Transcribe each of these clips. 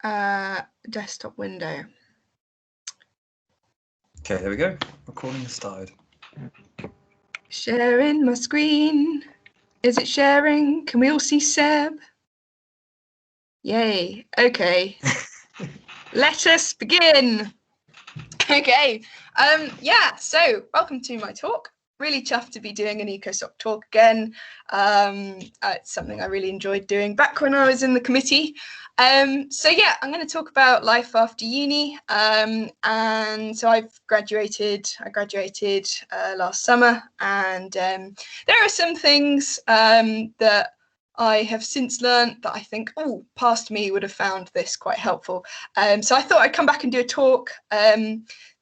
desktop window. Okay, there we go. Recording has started. Sharing my screen. Is it sharing? Can we all see Seb? Yay. Okay. Let us begin. Okay. Yeah, so welcome to my talk. Really chuffed to be doing an Ecosoc talk again. It's something I really enjoyed doing back when I was in the committee. So yeah, I'm going to talk about life after uni. And so I graduated last summer, and there are some things that I have since learned that I think, oh, past me would have found this quite helpful. So I thought I'd come back and do a talk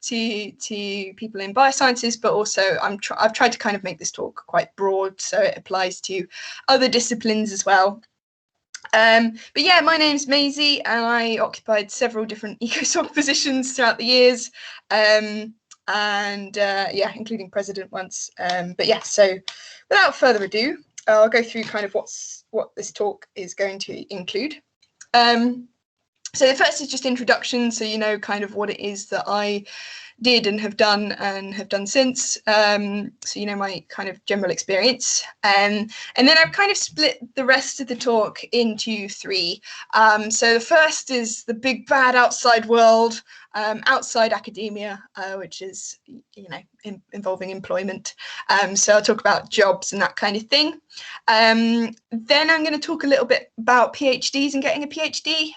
to people in biosciences, but also I've tried to kind of make this talk quite broad, so it applies to other disciplines as well. But yeah, my name's Maisy, and I occupied several different Ecosoc positions throughout the years, and yeah, including president once. But yeah, so without further ado, I'll go through kind of what this talk is going to include. So the first is just introduction, so you know kind of what it is that I did and have done since, so you know my kind of general experience, and then I've kind of split the rest of the talk into three. So the first is the big bad outside world, outside academia, which is, you know, involving employment. So I'll talk about jobs and that kind of thing. Then I'm going to talk a little bit about PhDs and getting a PhD,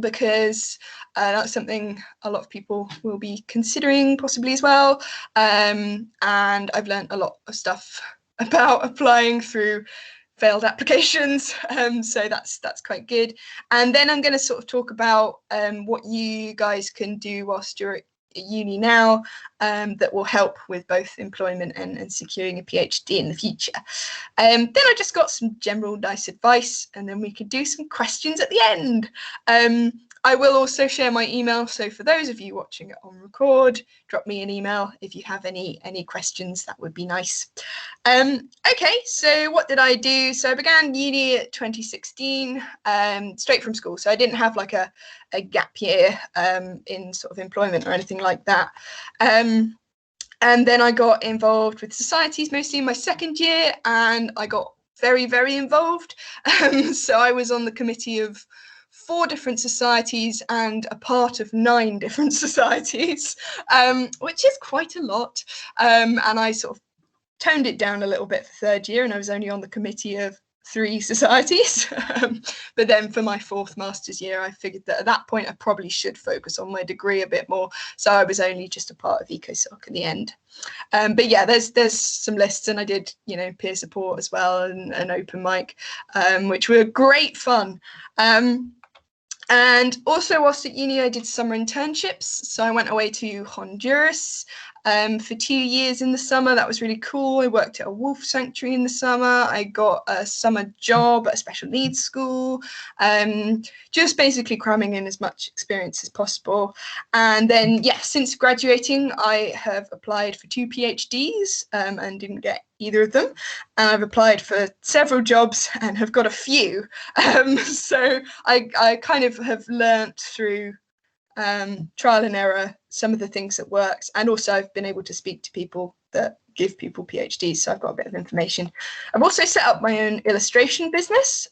because that's something a lot of people will be considering possibly as well. And I've learned a lot of stuff about applying through failed applications, so that's quite good. And then I'm going to sort of talk about what you guys can do whilst you're at uni now, that will help with both employment and securing a PhD in the future. Then I just got some general nice advice, and then we could do some questions at the end. I will also share my email, so for those of you watching it on record, drop me an email if you have any questions. That would be nice. Okay, so what did I do? So I began uni at 2016, straight from school. So I didn't have like a gap year in sort of employment or anything like that. And then I got involved with societies mostly in my second year, and I got very, very involved. So I was on the committee of 4 different societies and a part of 9 different societies, which is quite a lot. And I sort of toned it down a little bit for third year, and I was only on the committee of 3 societies. But then for my 4th master's year, I figured that at that point I probably should focus on my degree a bit more, so I was only just a part of Ecosoc in the end. But yeah, there's some lists, and I did, you know, peer support as well, and an open mic, which were great fun. And also whilst at uni, I did summer internships. So I went away to Honduras for 2 years in the summer. That was really cool. I worked at a wolf sanctuary in the summer. I got a summer job at a special needs school, just basically cramming in as much experience as possible. And then, yeah, since graduating, I have applied for 2 PhDs and didn't get either of them. And I've applied for several jobs and have got a few. So I kind of have learnt through trial and error some of the things that worked, and also I've been able to speak to people that give people PhDs, so I've got a bit of information. I've also set up my own illustration business,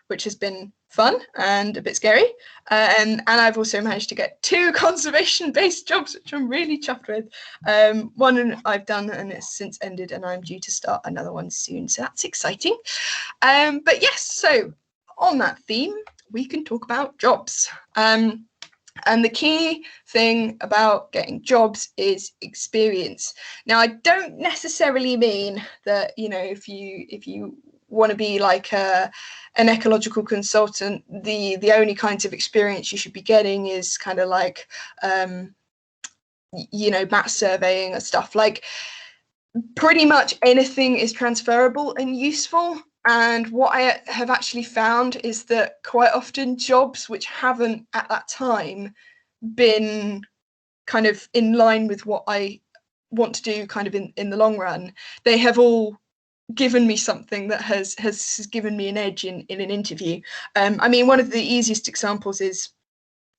which has been fun and a bit scary, and I've also managed to get 2 conservation-based jobs, which I'm really chuffed with. One I've done and it's since ended, and I'm due to start another one soon, so that's exciting. But yes, so on that theme, we can talk about jobs. And the key thing about getting jobs is experience. Now, I don't necessarily mean that, you know, if you want to be like an ecological consultant, the only kinds of experience you should be getting is kind of like, you know, mat surveying and stuff. Like, pretty much anything is transferable and useful. And what I have actually found is that quite often jobs which haven't at that time been kind of in line with what I want to do kind of in the long run, they have all given me something that has given me an edge in an interview. I mean, one of the easiest examples is,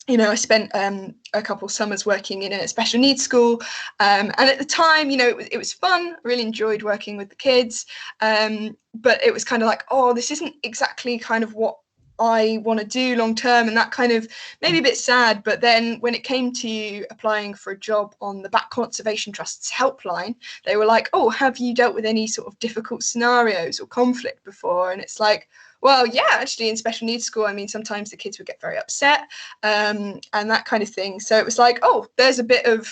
I spent a couple summers working in a special needs school, and at the time, it was fun. I really enjoyed working with the kids, but it was kind of like, oh, this isn't exactly kind of what I want to do long term, and that kind of made me a bit sad. But then when it came to applying for a job on the Bat Conservation Trust's helpline, they were like, oh, have you dealt with any sort of difficult scenarios or conflict before? And it's like, well, yeah, actually in special needs school, I mean, sometimes the kids would get very upset, and that kind of thing. So it was like, oh, there's a bit of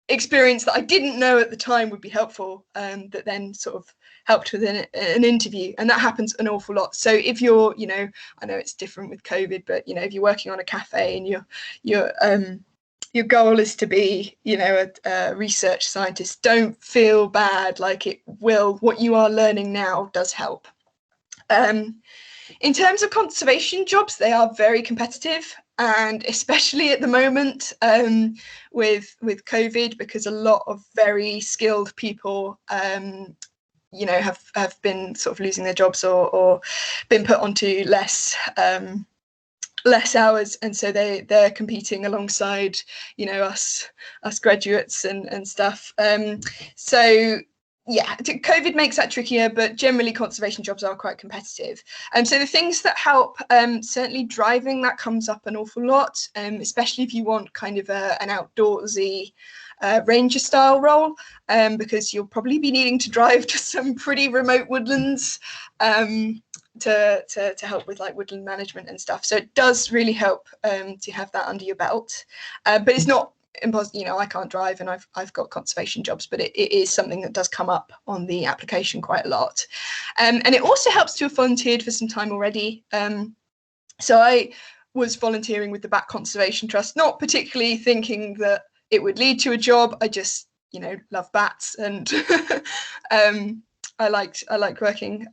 experience that I didn't know at the time would be helpful, that then sort of helped with an interview. And that happens an awful lot. So if you're, I know it's different with COVID, but, if you're working on a cafe and your goal is to be, a research scientist, don't feel bad. Like, what you are learning now does help. In terms of conservation jobs, they are very competitive, and especially at the moment, with COVID, because a lot of very skilled people, have been sort of losing their jobs or been put onto less hours, and so they're competing alongside, us graduates and stuff. So yeah, COVID makes that trickier, but generally conservation jobs are quite competitive. So the things that help, certainly driving, that comes up an awful lot, especially if you want kind of an outdoorsy ranger style role, because you'll probably be needing to drive to some pretty remote woodlands, to help with like woodland management and stuff. So it does really help to have that under your belt, but it's not impossible. I can't drive, and I've got conservation jobs, but it is something that does come up on the application quite a lot, and it also helps to have volunteered for some time already. So I was volunteering with the Bat Conservation Trust, not particularly thinking that it would lead to a job. I just love bats, and I liked working,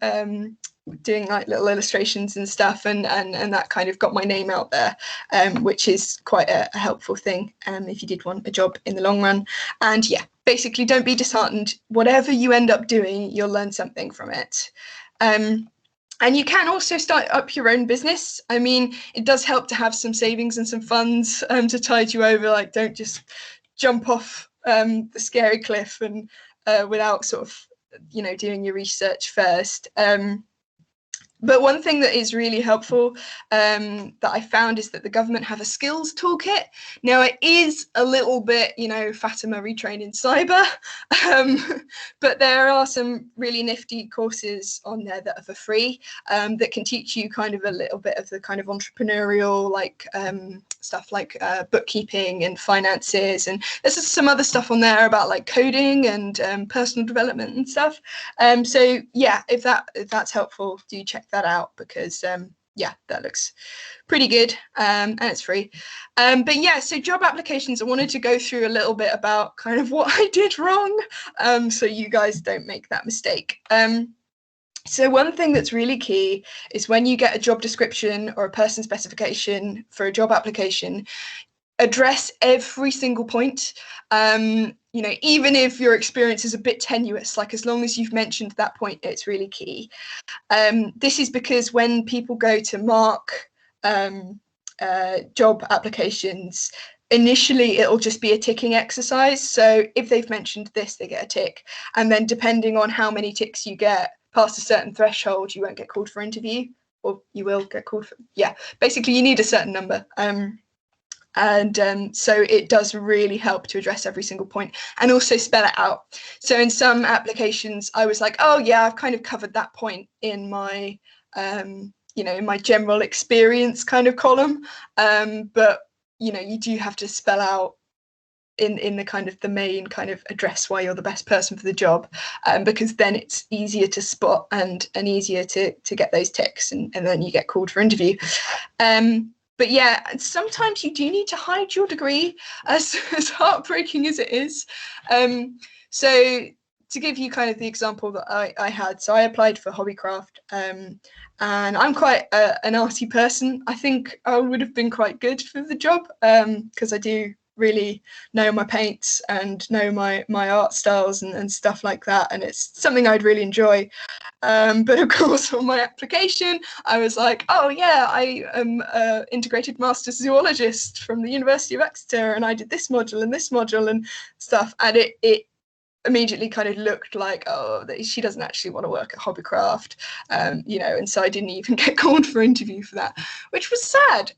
doing like little illustrations and stuff, and that kind of got my name out there, which is quite a helpful thing if you did want a job in the long run. And yeah, basically don't be disheartened. Whatever you end up doing, you'll learn something from it. And you can also start up your own business. I mean, it does help to have some savings and some funds to tide you over. Like, don't just jump off the scary cliff and without sort of doing your research first. But one thing that is really helpful, that I found, is that the government have a skills toolkit. Now, it is a little bit, Fatima retrained in cyber, but there are some really nifty courses on there that are for free, that can teach you kind of a little bit of the kind of entrepreneurial stuff like bookkeeping and finances. And there's some other stuff on there about like coding and personal development and stuff. So yeah, if that's helpful, do check that out, because yeah, that looks pretty good, and it's free. But yeah, so job applications, I wanted to go through a little bit about kind of what I did wrong, so you guys don't make that mistake. So one thing that's really key is when you get a job description or a person specification for a job application, address every single point. Even if your experience is a bit tenuous, like as long as you've mentioned that point, it's really key. This is because when people go to mark job applications, initially it'll just be a ticking exercise. So if they've mentioned this, they get a tick. And then depending on how many ticks you get past a certain threshold, you won't get called for interview, or you will get called for, yeah, basically you need a certain number. So it does really help to address every single point and also spell it out. So in some applications, I was like, oh yeah, I've kind of covered that point in my, in my general experience kind of column. But, you do have to spell out in the kind of the main kind of address why you're the best person for the job, because then it's easier to spot and easier to get those ticks, and then you get called for interview. But yeah, sometimes you do need to hide your degree, as heartbreaking as it is. So to give you kind of the example that I had, so I applied for hobbycraft, and I'm quite an arty person. I think I would have been quite good for the job, because I do really know my paints and know my art styles and stuff like that, and it's something I'd really enjoy. But of course, on my application, I was like, oh yeah, I am an integrated master zoologist from the University of Exeter, and I did this module and stuff, and it immediately kind of looked like, oh, she doesn't actually want to work at Hobbycraft, and so I didn't even get called for interview for that, which was sad.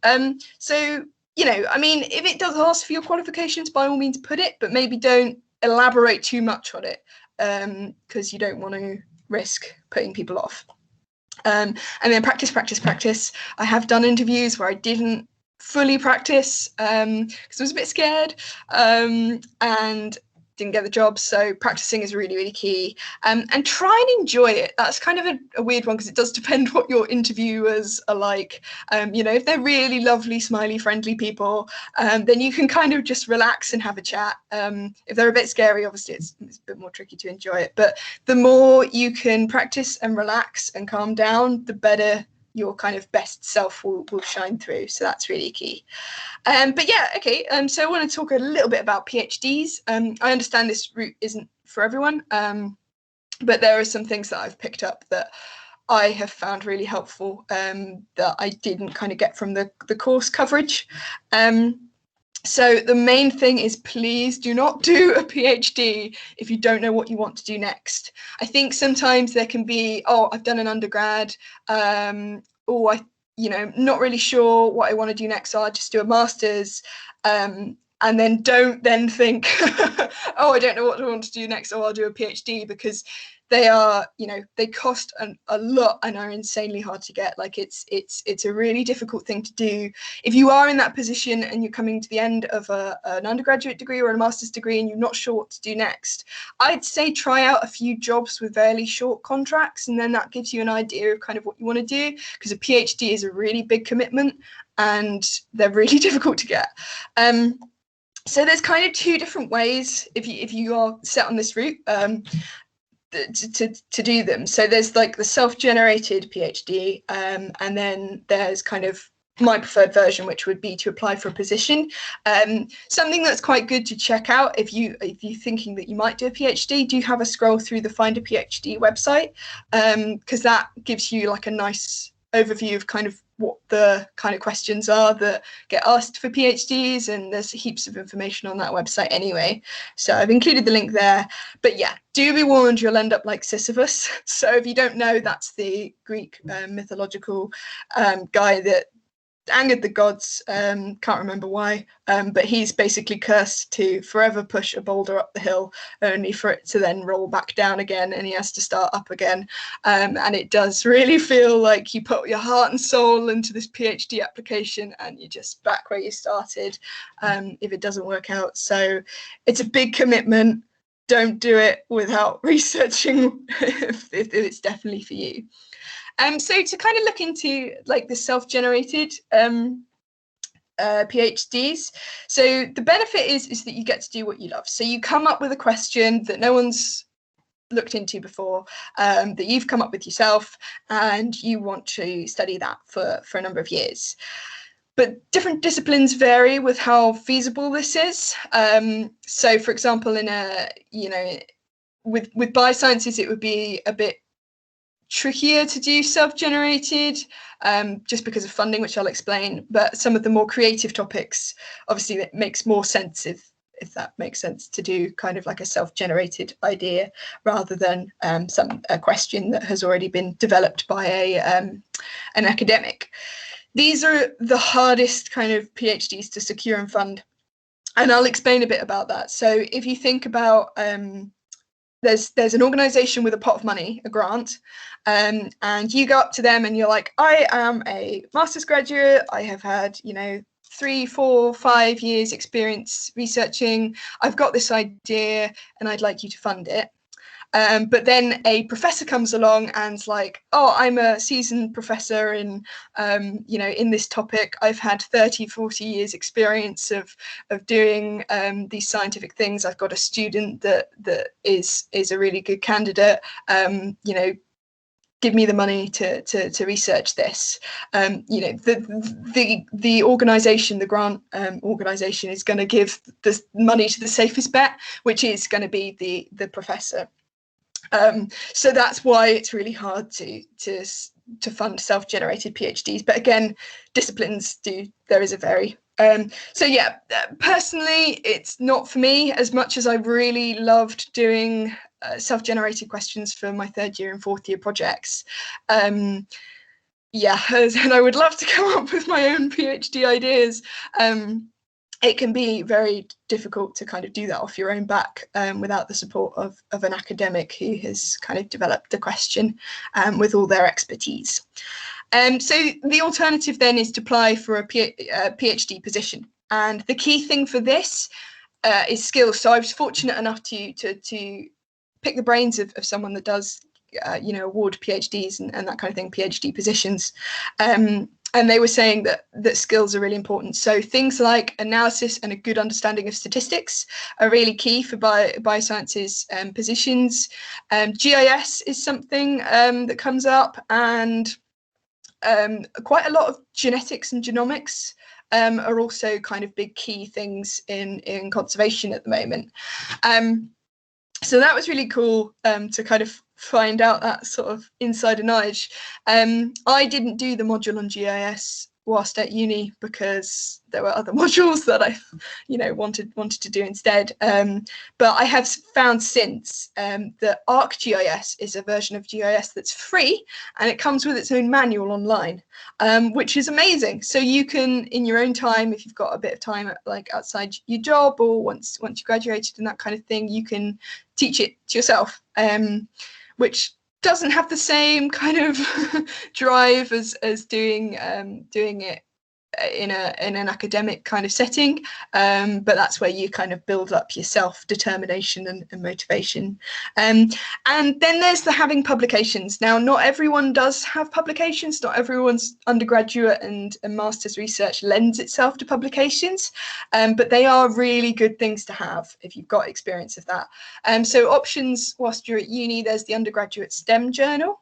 So, I mean, if it does ask for your qualifications, by all means put it, but maybe don't elaborate too much on it, because you don't want to risk putting people off. And then practice. I have done interviews where I didn't fully practice because I was a bit scared, and didn't get the job. So practicing is really, really key, and try and enjoy it. That's kind of a weird one because it does depend what your interviewers are like. If they're really lovely, smiley, friendly people, then you can kind of just relax and have a chat. If they're a bit scary, obviously it's a bit more tricky to enjoy it, but the more you can practice and relax and calm down, the better your kind of best self will shine through. So that's really key. But yeah, okay. So I want to talk a little bit about PhDs. I understand this route isn't for everyone, but there are some things that I've picked up that I have found really helpful, that I didn't kind of get from the course coverage. So the main thing is, please do not do a PhD if you don't know what you want to do next. I think sometimes there can be, oh, I've done an undergrad, not really sure what I want to do next, so I'll just do a master's, and then don't then think, oh, I don't know what I want to do next, or I'll do a PhD, because they are, they cost a lot and are insanely hard to get. Like it's a really difficult thing to do. If you are in that position and you're coming to the end of an undergraduate degree or a master's degree and you're not sure what to do next, I'd say try out a few jobs with fairly short contracts, and then that gives you an idea of kind of what you want to do, because a PhD is a really big commitment and they're really difficult to get. So there's kind of two different ways if you are set on this route, to do them. So there's like the self-generated PhD, and then there's kind of my preferred version, which would be to apply for a position. Something that's quite good to check out if you're thinking that you might do a PhD, do have a scroll through the Find a PhD website, because that gives you like a nice overview of kind of what the kind of questions are that get asked for PhDs, and there's heaps of information on that website anyway. So I've included the link there. But yeah, do be warned, you'll end up like Sisyphus. So if you don't know, that's the Greek mythological guy that angered the gods, can't remember why, but he's basically cursed to forever push a boulder up the hill, only for it to then roll back down again, and he has to start up again. And it does really feel like you put your heart and soul into this PhD application and you're just back where you started, if it doesn't work out. So it's a big commitment. Don't do it without researching if it's definitely for you. So to kind of look into like the self-generated PhDs, so the benefit is that you get to do what you love. So you come up with a question that no one's looked into before, that you've come up with yourself, and you want to study that for a number of years. But different disciplines vary with how feasible this is. So for example, with biosciences, it would be a bit trickier to do self-generated, just because of funding, which I'll explain. But some of the more creative topics, obviously it makes more sense if that makes sense to do kind of like a self-generated idea rather than a question that has already been developed by an academic. These are the hardest kind of PhDs to secure and fund, and I'll explain a bit about that. So if you think about there's an organization with a pot of money, a grant, and you go up to them and you're like, I am a master's graduate, I have had 3, 4, 5 years experience researching, I've got this idea and I'd like you to fund it. But then a professor comes along and's like, oh, I'm a seasoned professor in this topic, I've had 30, 40 years experience of doing these scientific things, I've got a student that is a really good candidate, give me the money to research this. You know, the organisation, the grant organisation, is going to give the money to the safest bet, which is going to be the professor. So that's why it's really hard to fund self-generated PhDs. But again, disciplines there is a vary. So yeah, personally, it's not for me as much as I really loved doing self-generated questions for my 3rd year and 4th year projects. Yeah, and I would love to come up with my own PhD ideas. It can be very difficult to kind of do that off your own back without the support of an academic who has kind of developed the question with all their expertise. So the alternative then is to apply for a PhD position. And the key thing for this is skills. So I was fortunate enough to pick the brains of someone that does, you know, award PhDs and that kind of thing, PhD positions. And they were saying that skills are really important. So things like analysis and a good understanding of statistics are really key for biosciences positions. GIS is something that comes up, and quite a lot of genetics and genomics are also kind of big key things in conservation at the moment. So that was really cool to kind of find out that sort of insider knowledge. I didn't do the module on GIS whilst at uni because there were other modules that I, you know, wanted to do instead. But I have found since that ArcGIS is a version of GIS that's free, and it comes with its own manual online, which is amazing. So you can, in your own time, if you've got a bit of time, like outside your job or once you graduated and that kind of thing, you can teach it to yourself, which doesn't have the same kind of drive as doing it in an academic kind of setting, but that's where you kind of build up your self-determination and motivation. And then there's the having publications. Now, not everyone does have publications. Not everyone's undergraduate and master's research lends itself to publications, but they are really good things to have if you've got experience of that. So options whilst you're at uni, there's the undergraduate STEM journal,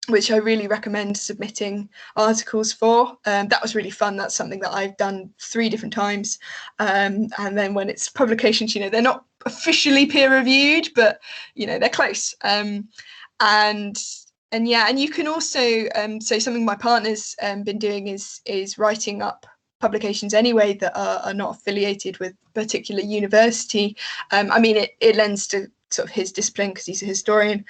which I really recommend submitting articles for. That was really fun. That's something that I've done 3 different times. And then when it's publications, you know, they're not officially peer reviewed, but, you know, they're close. And you can also, so something my partner's been doing is writing up publications anyway that are not affiliated with a particular university. I mean, it lends to sort of his discipline because he's a historian.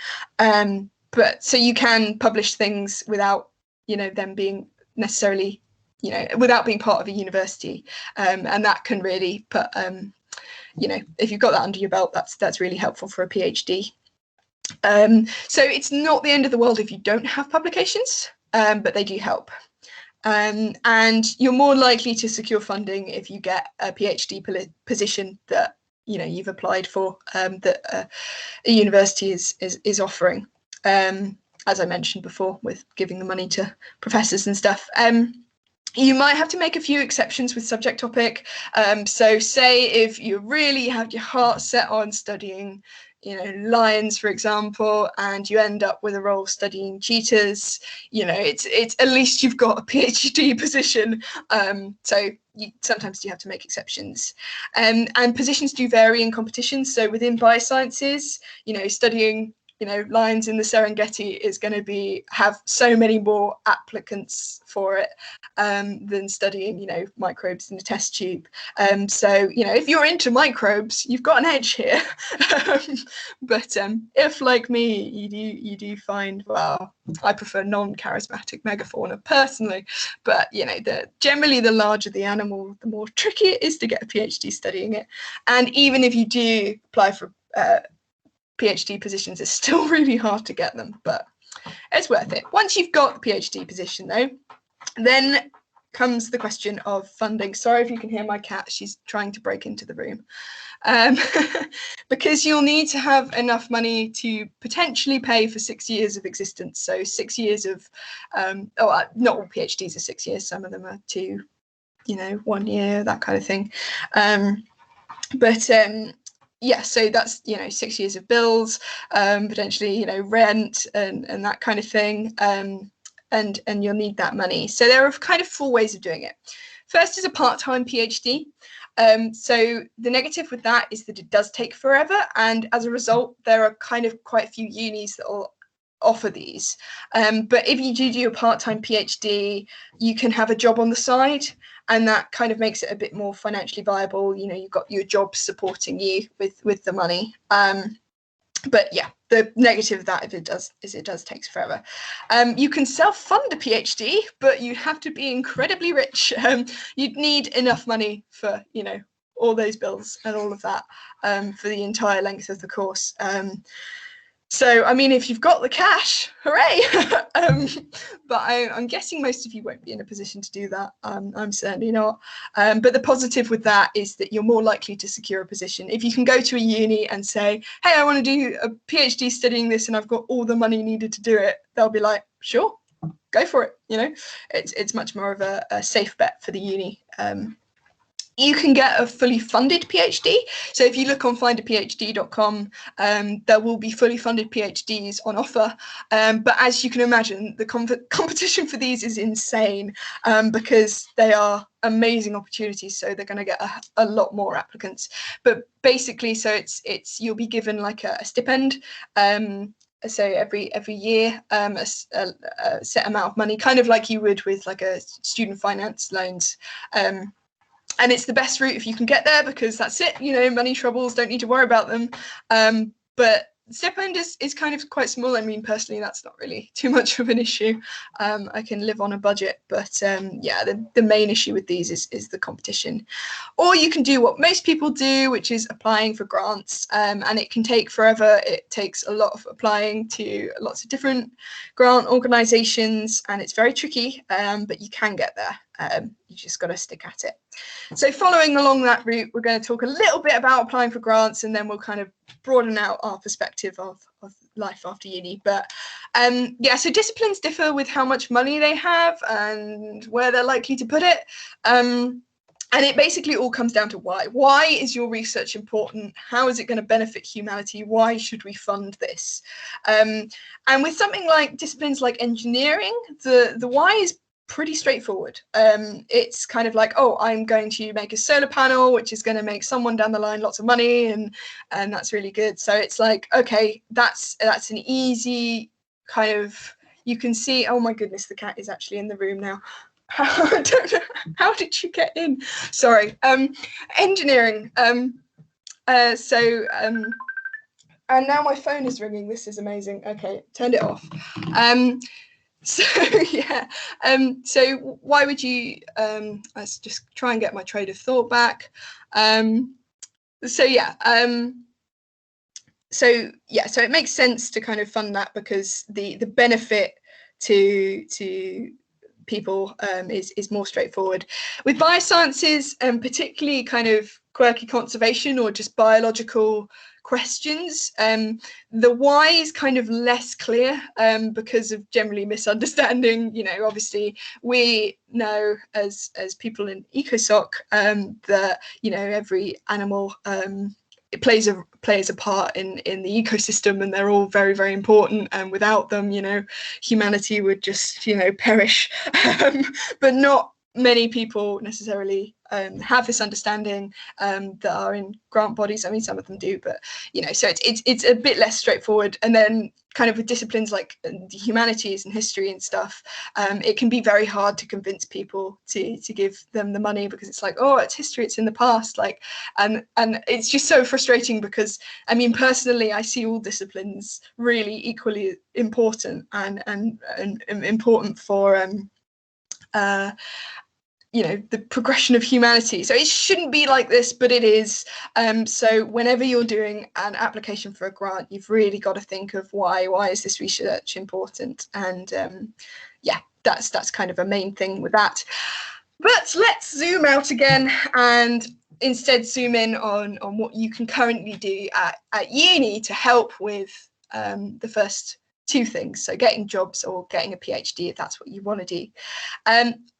But so you can publish things without, you know, them being necessarily, you know, without being part of a university, and that can really put, you know, if you've got that under your belt, that's really helpful for a PhD. So it's not the end of the world if you don't have publications, but they do help. And you're more likely to secure funding if you get a PhD position that, you know, you've applied for, that a university is offering. As I mentioned before, with giving the money to professors and stuff. You might have to make a few exceptions with subject topic. So say if you really have your heart set on studying, you know, lions, for example, and you end up with a role studying cheetahs, you know, it's at least you've got a PhD position. So you sometimes do have to make exceptions. And positions do vary in competitions. So within biosciences, you know, studying, you know, lions in the Serengeti is going to have so many more applicants for it than studying, you know, microbes in a test tube. So, you know, if you're into microbes, you've got an edge here. But if, like me, you do find, well, I prefer non-charismatic megafauna personally, but, you know, generally the larger the animal, the more tricky it is to get a PhD studying it. And even if you do apply for PhD positions, it's still really hard to get them, but it's worth it. Once you've got the PhD position, though, then comes the question of funding. Sorry if you can hear my cat, she's trying to break into the room. Because you'll need to have enough money to potentially pay for 6 years of existence. So 6 years of, not all PhDs are 6 years, some of them are 2, you know, 1 year, that kind of thing. yeah, so that's, 6 years of bills, potentially, rent and that kind of thing. And you'll need that money. So there are kind of 4 ways of doing it. First is a part-time PhD. So the negative with that is that it does take forever, and as a result, there are kind of quite a few unis that will offer these. But if you do a part-time PhD, you can have a job on the side, and that kind of makes it a bit more financially viable. You've got your job supporting you with the money. But yeah, the negative of that, if it does take forever. You can self-fund a PhD, but you have to be incredibly rich. You'd need enough money for, all those bills and all of that for the entire length of the course. So, I mean, if you've got the cash, hooray! But I'm guessing most of you won't be in a position to do that. I'm certainly not. But the positive with that is that you're more likely to secure a position. If you can go to a uni and say, hey, I want to do a PhD studying this and I've got all the money needed to do it, they'll be like, sure, go for it. It's much more of a safe bet for the uni. You can get a fully funded PhD. So if you look on findaphd.com, there will be fully funded PhDs on offer. But as you can imagine, the competition for these is insane because they are amazing opportunities. So they're going to get a lot more applicants. But basically, so it's you'll be given like a stipend. So every year, a set amount of money, kind of like you would with like a student finance loans. And it's the best route if you can get there, because that's it, money troubles, don't need to worry about them. But stipend is kind of quite small. I mean, personally, that's not really too much of an issue. I can live on a budget, but yeah, the main issue with these is the competition. Or you can do what most people do, which is applying for grants, and it can take forever. It takes a lot of applying to lots of different grant organisations, and it's very tricky, but you can get there. You just got to stick at it. So following along that route, we're going to talk a little bit about applying for grants, and then we'll kind of broaden out our perspective of life after uni. But yeah, so disciplines differ with how much money they have and where they're likely to put it. And it basically all comes down to why. Why is your research important? How is it going to benefit humanity? Why should we fund this? And with something like disciplines like engineering, the why is pretty straightforward. It's kind of like, oh, I'm going to make a solar panel, which is going to make someone down the line lots of money, and that's really good. So it's like, okay, that's an easy kind of, you can see, oh my goodness, the cat is actually in the room now. I don't know, how did you get in? Sorry. Engineering. And now my phone is ringing. This is amazing. Okay, turned it off. So yeah, so why would you, let's just try and get my train of thought back. So it makes sense to kind of fund that, because the benefit to people is more straightforward. With biosciences, particularly kind of quirky conservation or just biological questions, the why is kind of less clear because of generally misunderstanding. Obviously we know as people in Ecosoc that every animal it plays a part in the ecosystem, and they're all very, very important, and without them humanity would just perish. But not many people necessarily have this understanding that are in grant bodies. I mean, some of them do, but so it's a bit less straightforward. And then kind of with disciplines like the humanities and history and stuff, it can be very hard to convince people to give them the money, because it's like, oh, it's history, it's in the past, and it's just so frustrating, because I mean, personally, I see all disciplines really equally important and important for the progression of humanity. So it shouldn't be like this, but it is. So whenever you're doing an application for a grant, you've really got to think of why is this research important? And yeah, that's kind of a main thing with that. But let's zoom out again and instead zoom in on what you can currently do at uni to help with the first two things. So getting jobs or getting a PhD if that's what you want to do.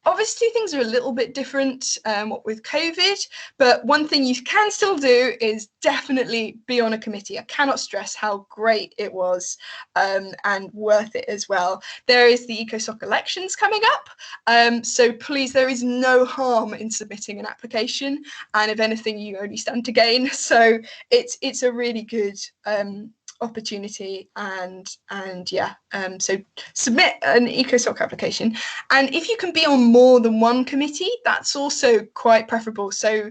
Obviously, things are a little bit different with COVID, but one thing you can still do is definitely be on a committee. I cannot stress how great it was and worth it as well. There is the Ecosoc elections coming up, so please, there is no harm in submitting an application, and if anything, you only stand to gain. So it's a really good opportunity, and yeah, so submit an Ecosoc application, and if you can be on more than one committee, that's also quite preferable. So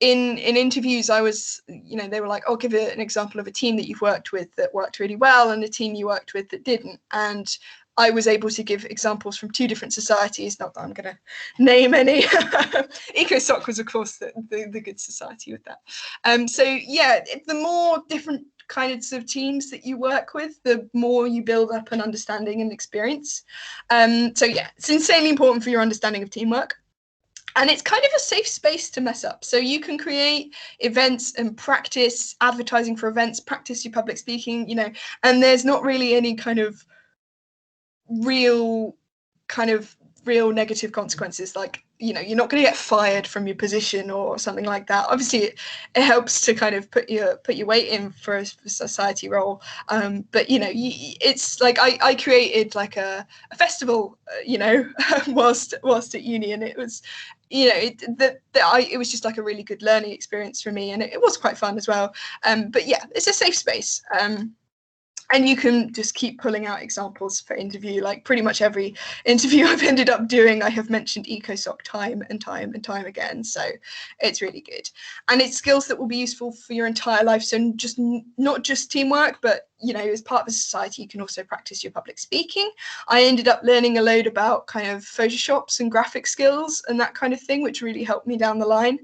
in interviews, I was, they were like, oh, give an example of a team that you've worked with that worked really well and a team you worked with that didn't, and I was able to give examples from two different societies, not that I'm going to name any. Ecosoc was, of course, the good society with that. So yeah, the more different kinds of teams that you work with, the more you build up an understanding and experience. So yeah, it's insanely important for your understanding of teamwork. And it's kind of a safe space to mess up. So you can create events and practice advertising for events, practice your public speaking, and there's not really any kind of real negative consequences, like you're not going to get fired from your position or something like that. Obviously it helps to kind of put your weight in for a society role, but it's like I created like a festival whilst at uni, and it was it was just like a really good learning experience for me, and it was quite fun as well. But yeah, it's a safe space. And you can just keep pulling out examples for interview. Like pretty much every interview I've ended up doing, I have mentioned Ecosoc time and time and time again. So it's really good. And it's skills that will be useful for your entire life. So just not just teamwork, but as part of a society, you can also practice your public speaking. I ended up learning a load about kind of Photoshops and graphic skills and that kind of thing, which really helped me down the line.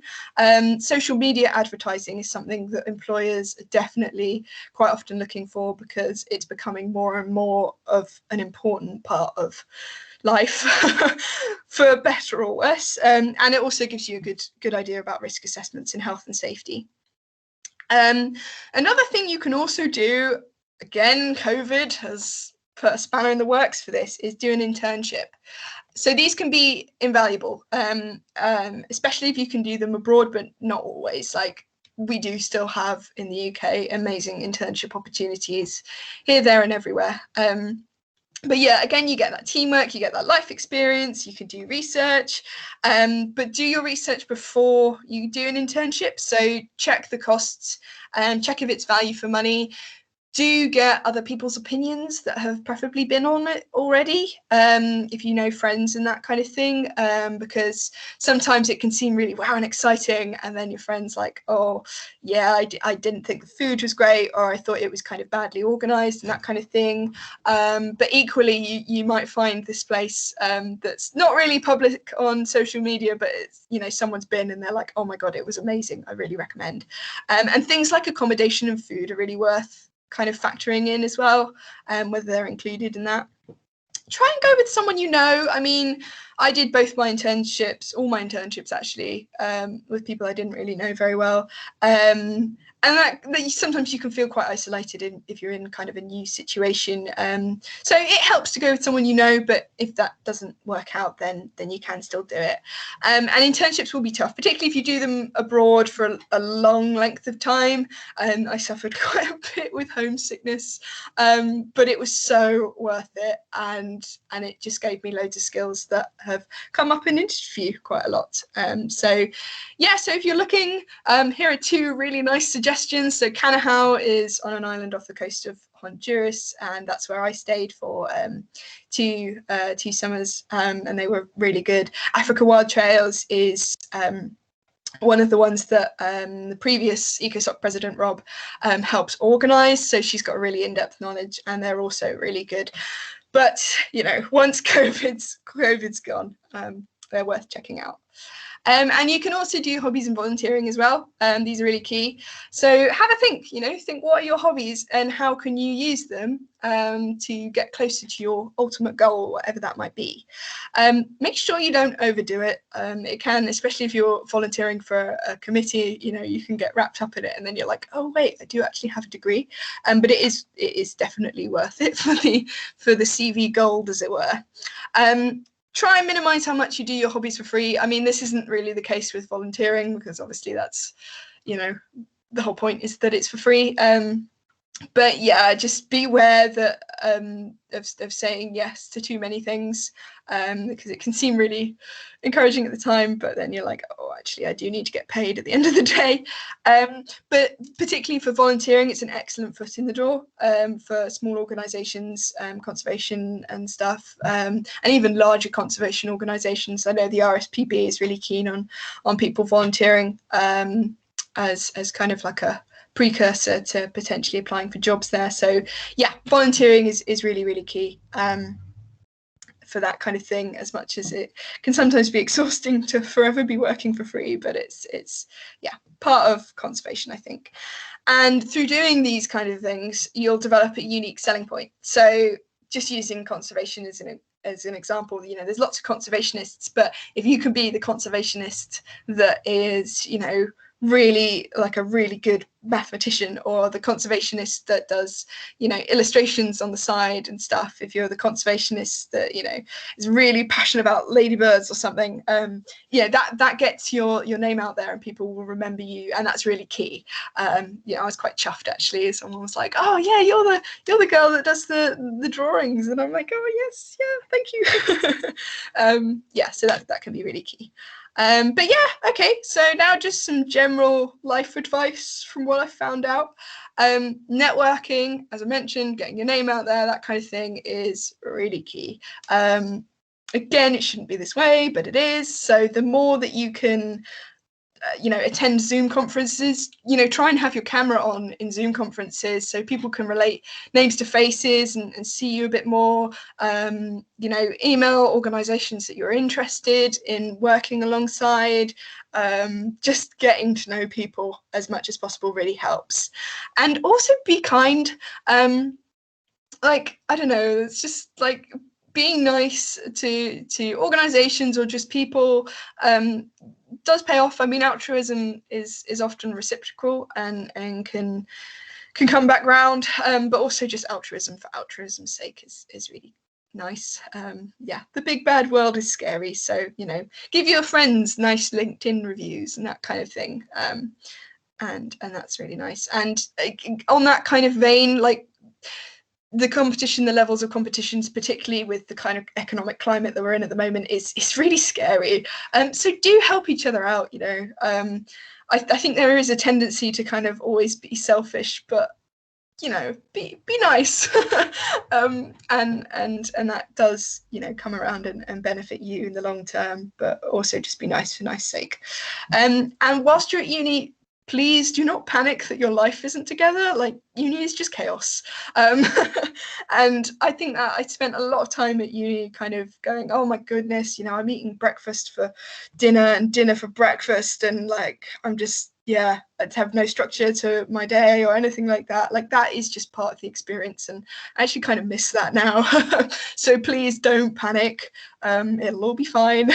Social media advertising is something that employers are definitely quite often looking for, because it's becoming more and more of an important part of life, for better or worse. And it also gives you a good idea about risk assessments in health and safety. Another thing you can also do, again, COVID has put a spanner in the works for this, is do an internship. So these can be invaluable, especially if you can do them abroad, but not always. Like we do still have in the UK amazing internship opportunities here, there and everywhere. But yeah, again, you get that teamwork, you get that life experience, you can do research, but do your research before you do an internship. So check the costs and check if it's value for money. Do get other people's opinions that have preferably been on it already, if you know friends and that kind of thing, because sometimes it can seem really wow and exciting, and then your friend's like, oh yeah, I didn't think the food was great, or I thought it was kind of badly organized and that kind of thing. But equally, you might find this place that's not really public on social media, but it's, someone's been and they're like, oh my god, it was amazing, I really recommend. And things like accommodation and food are really worth kind of factoring in as well, whether they're included in that. Try and go with someone I mean, I did all my internships actually, with people I didn't really know very well, and that sometimes you can feel quite isolated if you're in kind of a new situation, so it helps to go with someone but if that doesn't work out, then you can still do it. And internships will be tough, particularly if you do them abroad for a long length of time. I suffered quite a bit with homesickness, but it was so worth it, and it just gave me loads of skills that have come up in interview quite a lot. So yeah, so if you're looking, here are two really nice suggestions. So Canahau is on an island off the coast of Honduras, and that's where I stayed for 2 summers, and they were really good. Africa Wild Trails is one of the ones that the previous Ecosoc president, Rob, helps organise. So she's got a really in-depth knowledge, and they're also really good. But, once COVID's gone, they're worth checking out. And you can also do hobbies and volunteering as well. These are really key. So have a think, think what are your hobbies and how can you use them to get closer to your ultimate goal, whatever that might be. Make sure you don't overdo it. It can, especially if you're volunteering for a committee, you can get wrapped up in it and then you're like, oh wait, I do actually have a degree. But it is definitely worth it for the CV gold, as it were. Try and minimize how much you do your hobbies for free. I mean, this isn't really the case with volunteering because obviously that's, the whole point is that it's for free. But yeah, just beware that of saying yes to too many things, because it can seem really encouraging at the time, but then you're like, oh, actually, I do need to get paid at the end of the day. But particularly for volunteering, it's an excellent foot in the door for small organisations, conservation and stuff, and even larger conservation organisations. I know the RSPB is really keen on people volunteering as kind of like a precursor to potentially applying for jobs there. So yeah, volunteering is really, really key for that kind of thing, as much as it can sometimes be exhausting to forever be working for free, but it's part of conservation, I think. And through doing these kind of things, you'll develop a unique selling point. So just using conservation as an example, there's lots of conservationists, but if you can be the conservationist that is, really like a really good mathematician, or the conservationist that does illustrations on the side and stuff, if you're the conservationist that is really passionate about ladybirds or something, that gets your name out there and people will remember you, and that's really key. I was quite chuffed actually. Someone was like, oh yeah, you're the girl that does the drawings, and I'm like, oh yes, yeah, thank you. So that can be really key. But yeah, okay, so now just some general life advice from what I found out. Networking, as I mentioned, getting your name out there, that kind of thing is really key. Again, it shouldn't be this way, but it is. So the more that you can attend Zoom conferences, try and have your camera on in Zoom conferences so people can relate names to faces and see you a bit more. Email organizations that you're interested in working alongside. Just getting to know people as much as possible really helps. And also be kind. I don't know, it's just like being nice to organizations or just people does pay off. I mean, altruism is often reciprocal and can come back round, but also just altruism for altruism's sake is really nice. The big bad world is scary, so give your friends nice LinkedIn reviews and that kind of thing, and that's really nice. And on that kind of vein, like the levels of competitions, particularly with the kind of economic climate that we're in at the moment, is really scary. So do help each other out. I think there is a tendency to kind of always be selfish, but be nice, and that does come around and benefit you in the long term. But also just be nice for nice sake. And whilst you're at uni, please do not panic that your life isn't together. Like, uni is just chaos. And I think that I spent a lot of time at uni kind of going, oh my goodness, I'm eating breakfast for dinner and dinner for breakfast. And like, I'm just, I have no structure to my day or anything like that. Like, that is just part of the experience. And I actually kind of miss that now. So please don't panic. It'll all be fine.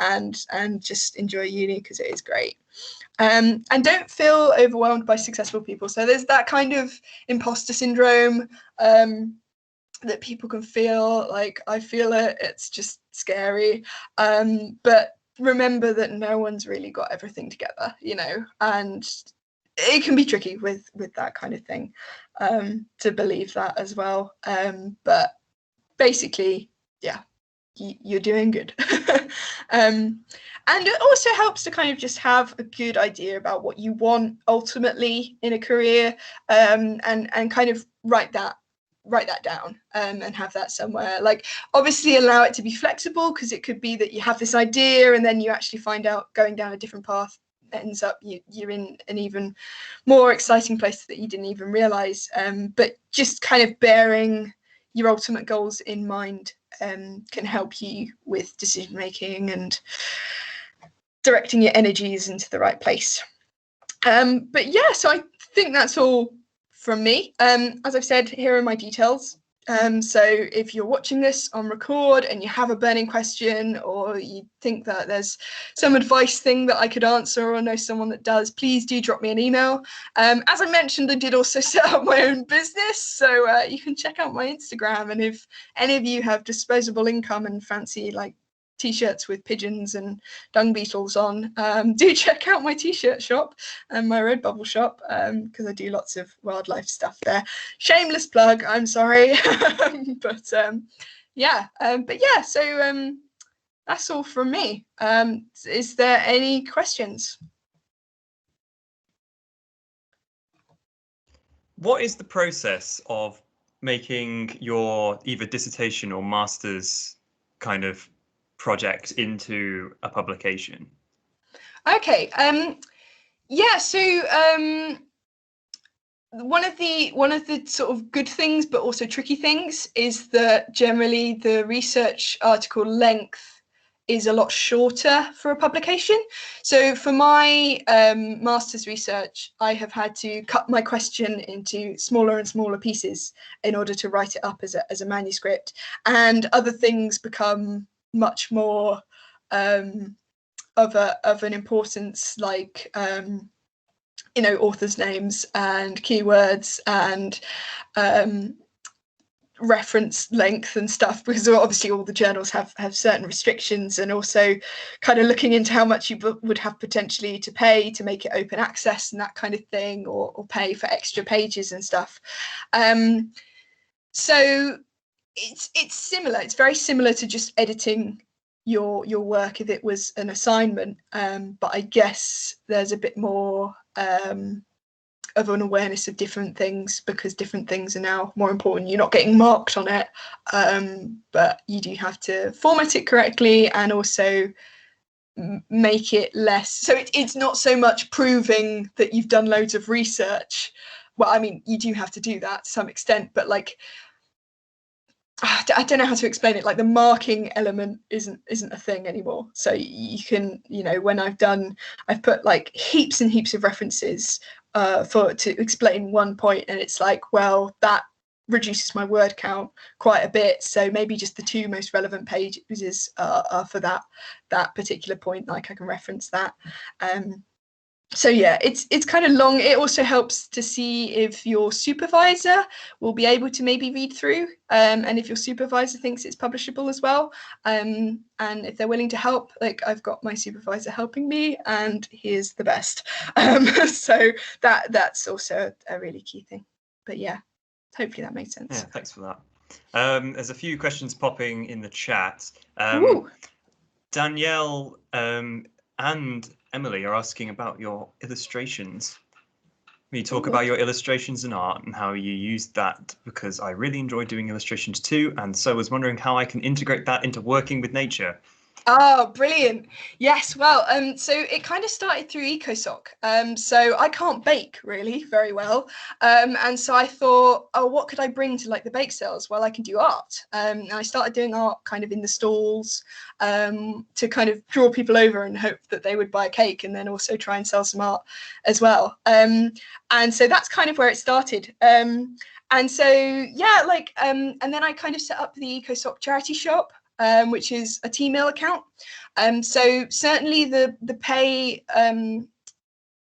and just enjoy uni because it is great. And don't feel overwhelmed by successful people. So there's that kind of imposter syndrome that people can feel. Like, I feel it. It's just scary. But remember that no one's really got everything together, and it can be tricky with that kind of thing, to believe that as well. But basically, you're doing good. And it also helps to kind of just have a good idea about what you want ultimately in a career, and kind of write that down, and have that somewhere. Like, obviously allow it to be flexible, because it could be that you have this idea and then you actually find out going down a different path ends up you're in an even more exciting place that you didn't even realize. But just kind of bearing your ultimate goals in mind can help you with decision making and directing your energies into the right place. But yeah, so I think that's all from me. As I've said, here are my details. So if you're watching this on record and you have a burning question, or you think that there's some advice thing that I could answer or know someone that does, please do drop me an email. As I mentioned, I did also set up my own business, so you can check out my Instagram. And if any of you have disposable income and fancy like t-shirts with pigeons and dung beetles on, do check out my t-shirt shop and my Redbubble shop, because I do lots of wildlife stuff there. Shameless plug, I'm sorry. but yeah, so that's all from me. Is there any questions? What is the process of making your either dissertation or master's kind of project into a publication? Okay. Yeah. So one of the sort of good things, but also tricky things, is that generally the research article length is a lot shorter for a publication. So for my master's research, I have had to cut my question into smaller and smaller pieces in order to write it up as a manuscript, and other things become much more of an importance, like authors' names and keywords and reference length and stuff, because obviously all the journals have certain restrictions, and also kind of looking into how much you would have potentially to pay to make it open access and that kind of thing, or pay for extra pages and stuff. So it's similar. It's very similar to just editing your work if it was an assignment, but I guess there's a bit more of an awareness of different things, because different things are now more important. You're not getting marked on it, but you do have to format it correctly and also make it less. So it's not so much proving that you've done loads of research. Well, I mean, you do have to do that to some extent, but like, I don't know how to explain it. Like, the marking element isn't a thing anymore. So you can, when I've put like heaps and heaps of references to explain one point, and it's like, well, that reduces my word count quite a bit. So maybe just the two most relevant pages are for that particular point. Like, I can reference that. So yeah, it's kind of long. It also helps to see if your supervisor will be able to maybe read through, and if your supervisor thinks it's publishable as well, and if they're willing to help. Like, I've got my supervisor helping me, and he is the best. So that's also a really key thing. But yeah, hopefully that made sense. Yeah, thanks for that. There's a few questions popping in the chat. Danielle and Emily are asking about your illustrations. Will you talk about your illustrations and art and how you use that? Because I really enjoy doing illustrations too, and so I was wondering how I can integrate that into working with nature. Oh, brilliant. Yes, well, so it kind of started through Ecosoc. So I can't bake really very well. And so I thought, oh, what could I bring to like the bake sales? Well, I can do art. And I started doing art kind of in the stalls, to kind of draw people over and hope that they would buy a cake, and then also try and sell some art as well. And so that's kind of where it started. And so, yeah, like, and then I kind of set up the Ecosoc charity shop, which is a T-mail account. So certainly the pay,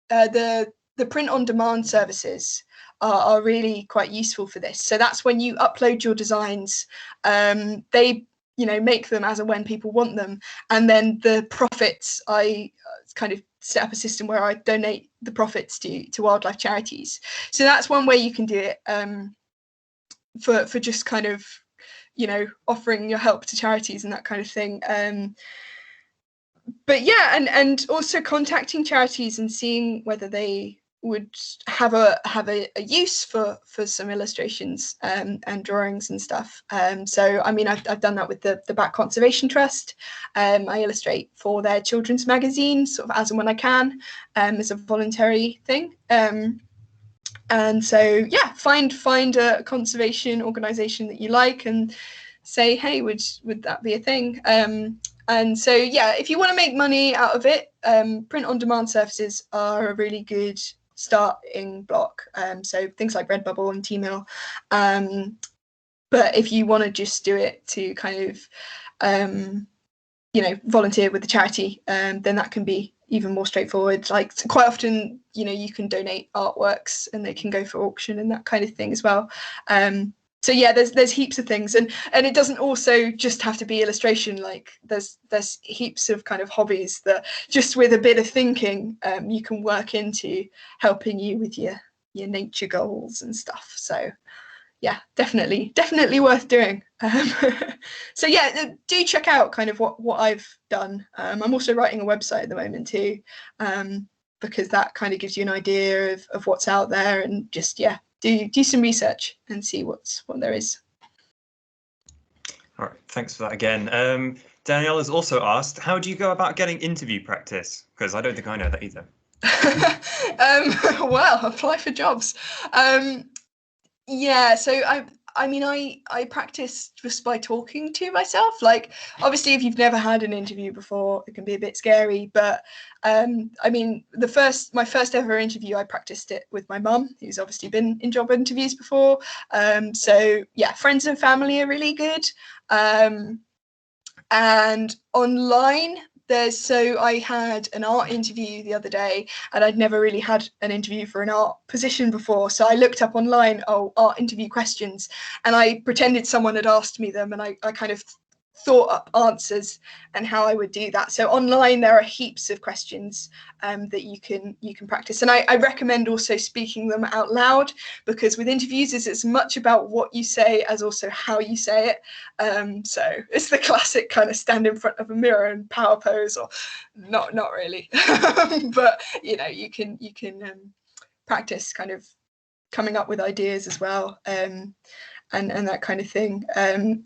the print on demand services are really quite useful for this. So that's when you upload your designs, they make them as and when people want them, and then the profits, I kind of set up a system where I donate the profits to wildlife charities. So that's one way you can do it, for just kind of offering your help to charities and that kind of thing. But yeah, and also contacting charities and seeing whether they would have a use for some illustrations, and drawings and stuff. So I mean, I've done that with the Bat Conservation Trust. I illustrate for their children's magazine sort of as and when I can, as a voluntary thing. And so yeah, find a conservation organization that you like and say, hey, would that be a thing? And so, yeah, if you want to make money out of it, print-on-demand services are a really good starting block. So things like Redbubble and Tmill. But if you want to just do it to kind of, volunteer with the charity, then that can be even more straightforward. Like quite often, you can donate artworks and they can go for auction and that kind of thing as well. So yeah, there's heaps of things, and it doesn't also just have to be illustration. Like there's heaps of kind of hobbies that just with a bit of thinking, you can work into helping you with your nature goals and stuff. So yeah, definitely worth doing. So yeah, do check out kind of what I've done. I'm also writing a website at the moment too, because that kind of gives you an idea of what's out there, and just do some research and see what there is. All right, thanks for that again. Danielle has also asked, how do you go about getting interview practice? Because I don't think I know that either. Well, apply for jobs. Yeah, so I practice just by talking to myself. Like, obviously, if you've never had an interview before, it can be a bit scary. But my first ever interview, I practiced it with my mum, who's obviously been in job interviews before. So yeah, friends and family are really good. And online, so I had an art interview the other day, and I'd never really had an interview for an art position before. So I looked up online, art interview questions, and I pretended someone had asked me them, and I kind of thought up answers and how I would do that. So online there are heaps of questions that you can practice, and I recommend also speaking them out loud, because with interviews it's as much about what you say as also how you say it. So it's the classic kind of stand in front of a mirror and power pose, or not really, but you can practice kind of coming up with ideas as well. And that kind of thing.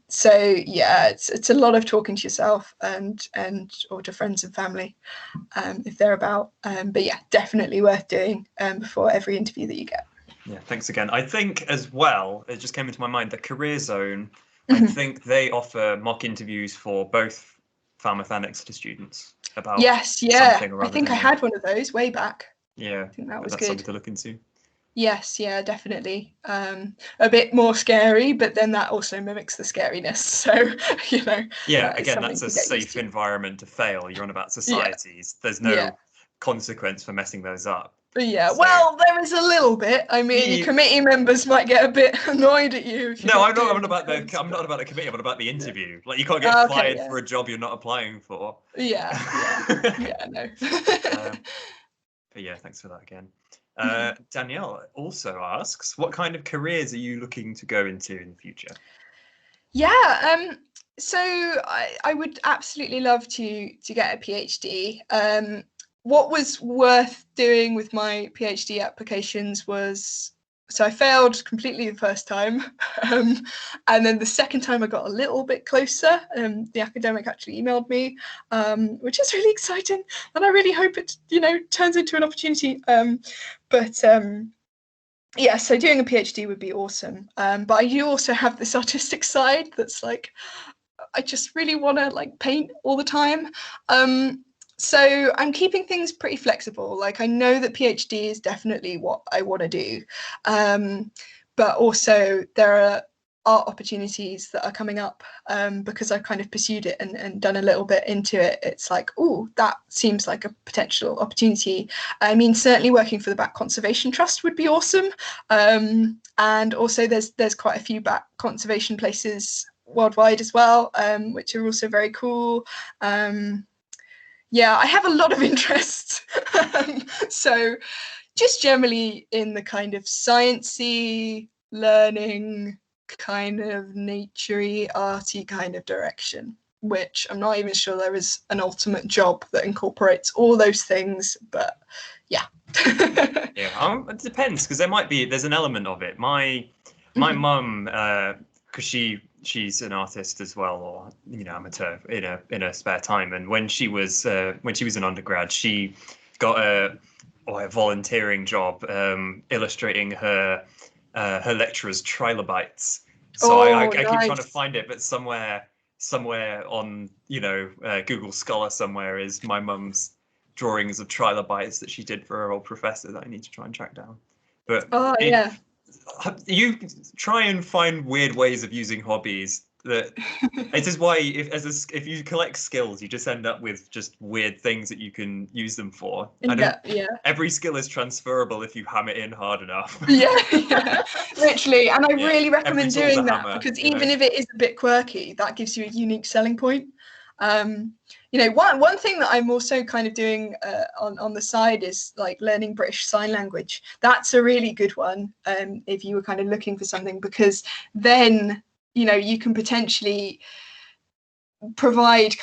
So yeah, it's a lot of talking to yourself and or to friends and family, if they're about. But yeah, definitely worth doing before every interview that you get. Yeah, thanks again. I think as well, it just came into my mind that Career Zone, I think they offer mock interviews for both Falmouth and Exeter students about something or other. I think I had one of those way back. Yeah, I think that was that's good. something to look into. Yes, yeah, definitely. A bit more scary, but then that also mimics the scariness. So, Yeah, again, that's a safe environment to fail. You're on about societies. Yeah. There's no consequence for messing those up. Yeah, so, well, there is a little bit. I mean, your committee members might get a bit annoyed at you. No, I'm not about the committee. I'm about the interview. Like, you can't get fired for a job you're not applying for. Yeah, no. But yeah, thanks for that again. Danielle also asks, what kind of careers are you looking to go into in the future? Yeah, so I would absolutely love to get a PhD. What was worth doing with my PhD applications was, so I failed completely the first time, and then the second time I got a little bit closer. The academic actually emailed me, which is really exciting, and I really hope it turns into an opportunity. Yeah, so doing a PhD would be awesome. But I do also have this artistic side that's like, I just really want to like paint all the time. So I'm keeping things pretty flexible. Like, I know that PhD is definitely what I want to do. But also there are art opportunities that are coming up, because I've kind of pursued it and done a little bit into it. It's like, oh, that seems like a potential opportunity. I mean, certainly working for the Bat Conservation Trust would be awesome. And also there's quite a few bat conservation places worldwide as well, which are also very cool. Yeah, I have a lot of interests. So just generally in the kind of sciencey, learning, kind of naturey, arty kind of direction, which I'm not even sure there is an ultimate job that incorporates all those things, but yeah. Yeah, it depends, because there's an element of it. My mum, because she's an artist as well, or amateur in her spare time, and when she was an undergrad, she got a volunteering job illustrating her lecturer's trilobites. So I keep trying to find it, but somewhere somewhere on, Google Scholar somewhere is my mum's drawings of trilobites that she did for her old professor that I need to try and track down. But you try and find weird ways of using hobbies. That this is why if you collect skills, you just end up with just weird things that you can use them for. Every skill is transferable if you hammer it in hard enough. Literally. And I really recommend doing that, because even if it is a bit quirky, that gives you a unique selling point. One thing that I'm also kind of doing on the side is like learning British Sign Language. That's a really good one if you were kind of looking for something, because then you can potentially provide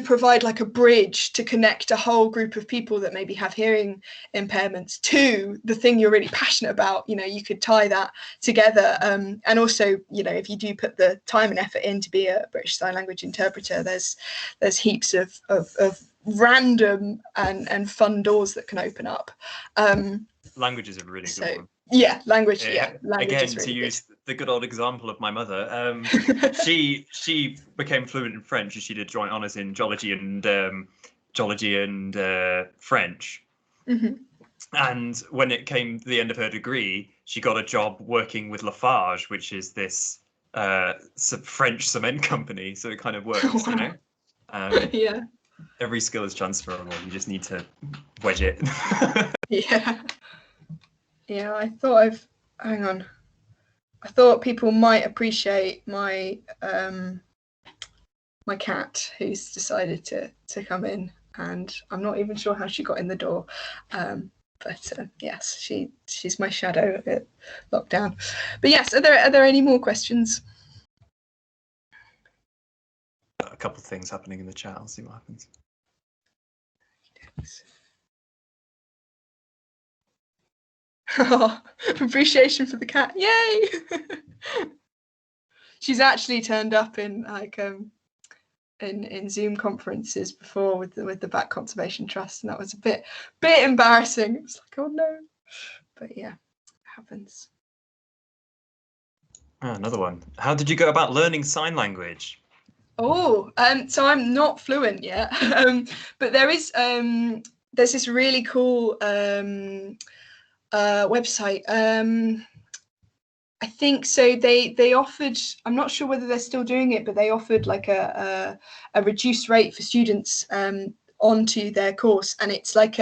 provide like a bridge to connect a whole group of people that maybe have hearing impairments to the thing you're really passionate about. You could tie that together, and also if you do put the time and effort in to be a British Sign Language interpreter, there's heaps of random and fun doors that can open up. Language is a really good one. Language again, is really to use good. the good old example of my mother, she became fluent in French, and she did joint honours in geology and French. Mm-hmm. And when it came to the end of her degree, she got a job working with Lafarge, which is this French cement company. So it kind of works, Every skill is transferable. You just need to wedge it. I thought people might appreciate my my cat, who's decided to come in, and I'm not even sure how she got in the door. But yes, she's my shadow at lockdown. But yes, are there any more questions? A couple of things happening in the chat. I'll see what happens. Oh, appreciation for the cat! Yay! She's actually turned up in in Zoom conferences before with the Bat Conservation Trust, and that was a bit embarrassing. It was like, oh no, but yeah, it happens. Another one. How did you go about learning sign language? So I'm not fluent yet, but there's this really cool website. I think so. They offered. I'm not sure whether they're still doing it, but they offered like a reduced rate for students onto their course, and it's like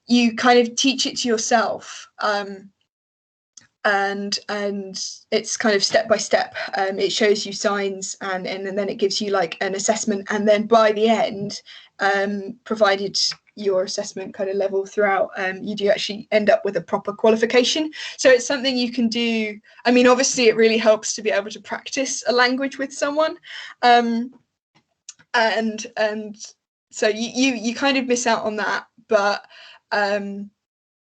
you kind of teach it to yourself. And it's kind of step by step. It shows you signs, and then it gives you like an assessment, and then by the end, provided your assessment kind of level throughout, you do actually end up with a proper qualification. So it's something you can do. I mean, obviously it really helps to be able to practice a language with someone, and so you kind of miss out on that, but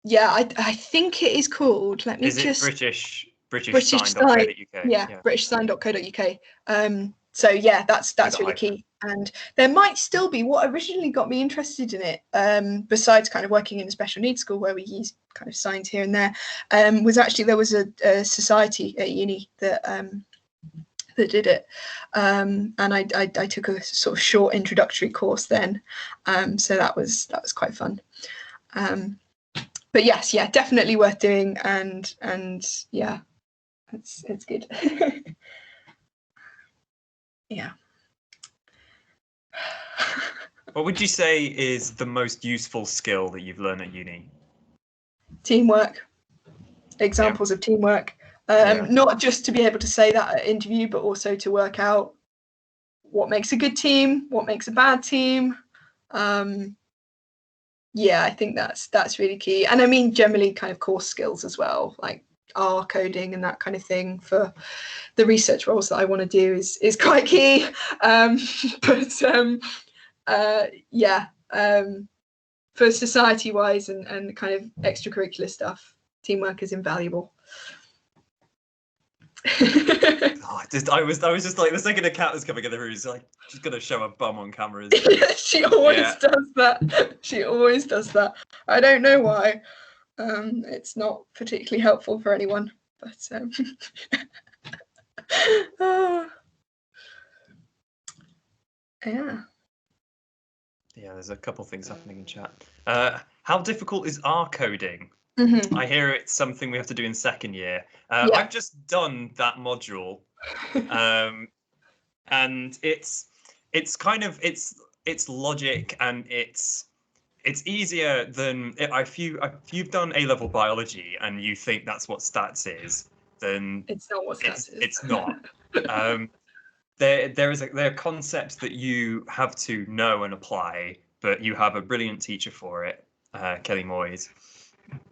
yeah, I think it is called. Let me Is just. British sign.co.uk? Yeah, britishsign.co.uk. So yeah, that's really key. And there might still be, what originally got me interested in it, besides kind of working in a special needs school where we use kind of signs here and there, was actually there was a society at uni that did it, and I took a sort of short introductory course then, so that was quite fun. But yes, yeah, definitely worth doing, and yeah, it's good. Yeah. What would you say is the most useful skill that you've learned at uni? Teamwork. Examples of teamwork. Not just to be able to say that at interview, but also to work out what makes a good team, what makes a bad team. Yeah, I think that's really key. And I mean, generally kind of course skills as well, like R coding and that kind of thing for the research roles that I want to do is quite key. Yeah, for society wise and kind of extracurricular stuff, teamwork is invaluable. I was just like, the second a cat was coming in the room, he's like, she's gonna show a bum on camera. She always does that. She always does that. I don't know why. It's not particularly helpful for anyone, but Oh. Yeah. Yeah, there's a couple things happening in chat. How difficult is R coding? Mm-hmm. I hear it's something we have to do in second year. Yeah. I've just done that module, and it's kind of it's logic, and it's easier than if you've done A-level biology and you think that's what stats is, then It's not what stats is. it's not. There are concepts that you have to know and apply, but you have a brilliant teacher for it, Kelly Moyes,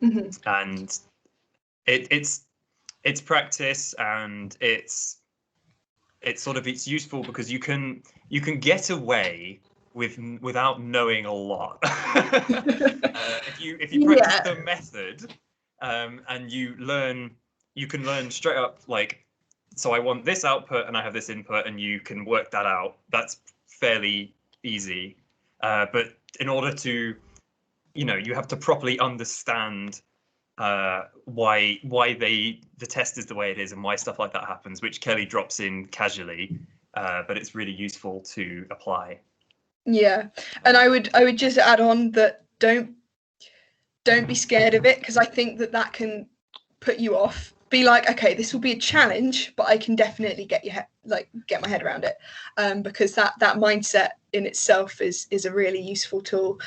Mm-hmm. and it's practice, and it's useful because you can get away without knowing a lot. If you practice the method, and you can learn straight up, like, so I want this output and I have this input, and you can work that out. That's fairly easy. But in order to, you have to properly understand why the test is the way it is and why stuff like that happens, which Kelly drops in casually, but it's really useful to apply. Yeah, and I would just add on that don't be scared of it, because I think that can put you off. Be like, okay, this will be a challenge, but I can definitely get my head around it, because that mindset in itself is a really useful tool.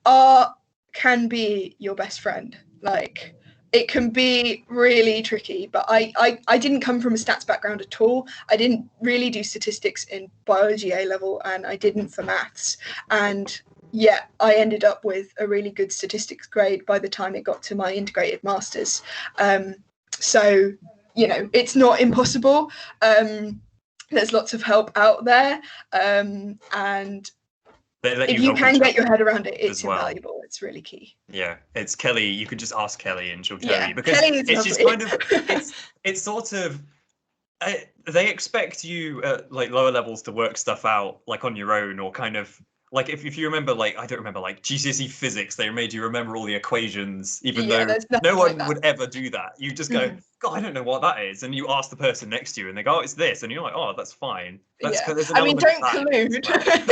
Art can be your best friend. Like, it can be really tricky, but I didn't come from a stats background at all. I didn't really do statistics in biology A level, and I didn't for maths. And yeah, I ended up with a really good statistics grade by the time it got to my integrated masters. So, it's not impossible. There's lots of help out there, and if you can get your head around it, it's invaluable. It's really key. Yeah, it's Kelly. You could just ask Kelly and she'll tell you, because Kelly is it's lovely. just kind of it's sort of they expect you at like lower levels to work stuff out like on your own, or kind of like if you remember, like, I don't remember, like GCSE physics, they made you remember all the equations, even though no one would ever do that. You just go, God, I don't know what that is, and you ask the person next to you and they go, oh, it's this, and you're like, oh, that's fine. That's I mean, don't collude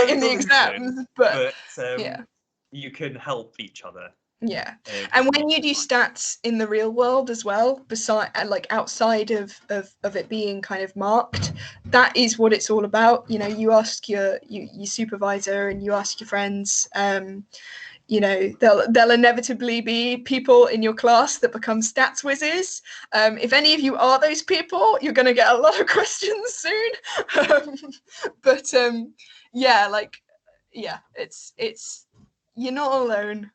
in the exams, but you can help each other. Yeah, and when you do stats in the real world as well, outside of it being kind of marked, that is what it's all about. You ask your supervisor and you ask your friends. There'll inevitably be people in your class that become stats whizzes. If any of you are those people, you're going to get a lot of questions soon. It's you're not alone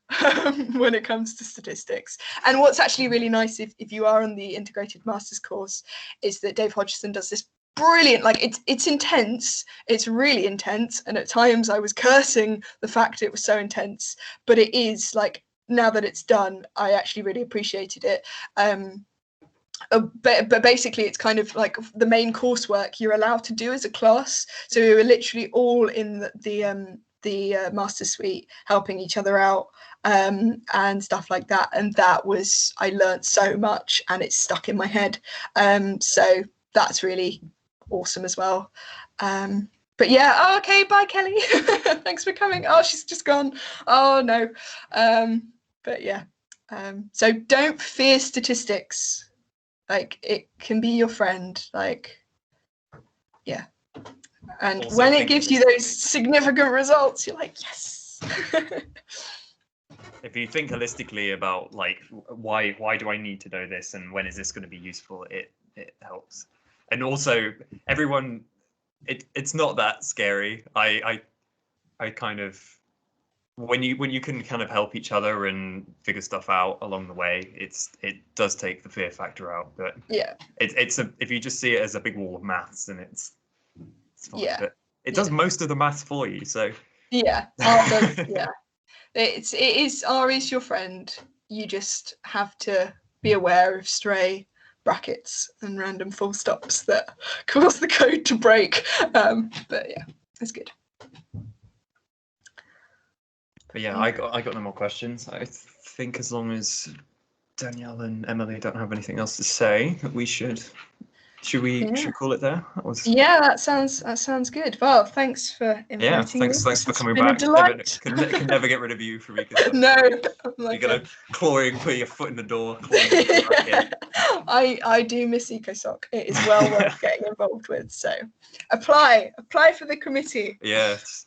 when it comes to statistics. And what's actually really nice, if you are on the integrated masters course, is that Dave Hodgson does this brilliant, it's intense, it's really intense, and at times I was cursing the fact it was so intense, but it is, now that it's done, I actually really appreciated it. But basically it's kind of like the main coursework you're allowed to do as a class, so we were literally all in the master suite helping each other out, and stuff like that, and I learned so much and it's stuck in my head, so that's really awesome as well. But yeah, okay, bye Kelly. Thanks for coming. Oh, she's just gone. Oh no. But yeah, so don't fear statistics. It can be your friend. Yeah. And also, when it gives you those significant results, you're like, yes. If you think holistically about why do I need to know this, and when is this going to be useful, it helps. And also, everyone, it's not that scary. I kind of, when you can kind of help each other and figure stuff out along the way, it does take the fear factor out. But yeah, if you just see it as a big wall of maths, then it's fine. Yeah, but it does most of the maths for you. So yeah, R does. Yeah, R is your friend. You just have to be aware of stray brackets and random full stops that cause the code to break. But yeah, it's good. But yeah, I got no more questions. I think as long as Danielle and Emily don't have anything else to say, that we should Should we call it there? That was... Yeah, that sounds good. Well, thanks for inviting me. Thanks for coming been back. A delight. Can never get rid of you from Ecosoc. No, You're gonna put your foot in the door. Back in. I do miss Ecosoc. It is well worth getting involved with. So apply for the committee. Yes,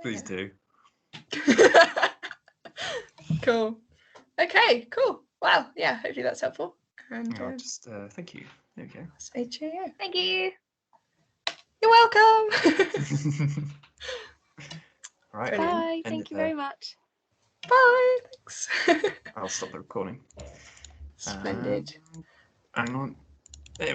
please do. Cool. Okay, cool. Well, yeah, hopefully that's helpful. And just thank you. There we go. HAO. Thank you. You're welcome. All right. Bye. Thank you very much. Bye. Thanks. I'll stop the recording. Splendid. Hang on.